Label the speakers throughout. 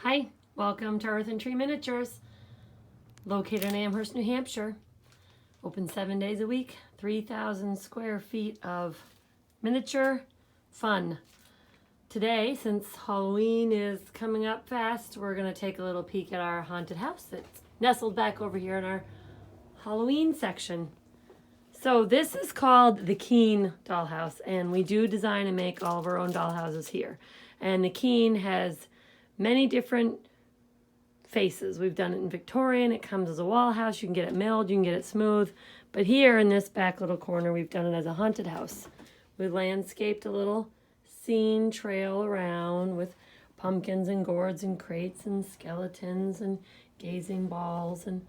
Speaker 1: Hi, welcome to Earth and Tree Miniatures, located in Amherst, New Hampshire. Open 7 days a week, 3,000 square feet of miniature fun. Today, since Halloween is coming up fast, we're going to take a little peek at our haunted house that's nestled back over here in our Halloween section. So this is called the KEENE dollhouse, and we do design and make all of our own dollhouses here. And the KEENE has many different faces. We've done it in Victorian. It comes as a wall house. You can get it milled. You can get it smooth. But here in this back little corner, we've done it as a haunted house. We landscaped a little scene trail around with pumpkins and gourds and crates and skeletons and gazing balls and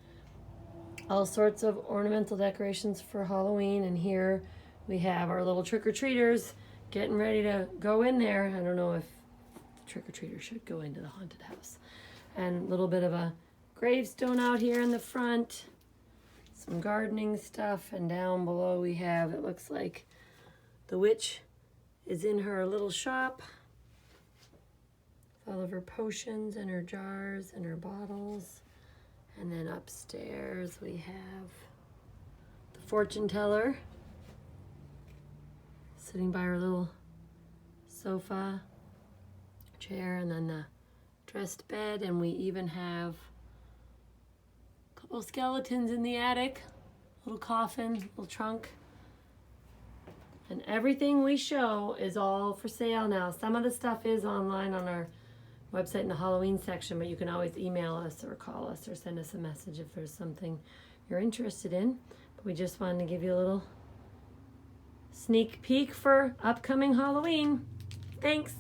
Speaker 1: all sorts of ornamental decorations for Halloween. And here we have our little trick-or-treaters getting ready to go in there. I don't know if trick-or-treater should go into the haunted house. And a little bit of a gravestone out here in the front, some gardening stuff, and down below we have, it looks like the witch is in her little shop with all of her potions and her jars and her bottles. And then upstairs we have the fortune teller sitting by her little sofa chair, and then the dressed bed, and we even have a couple of skeletons in the attic, little coffin, little trunk. And everything we show is all for sale now. Some of the stuff is online on our website in the Halloween section, but you can always email us or call us or send us a message if there's something you're interested in. But we just wanted to give you a little sneak peek for upcoming Halloween. Thanks.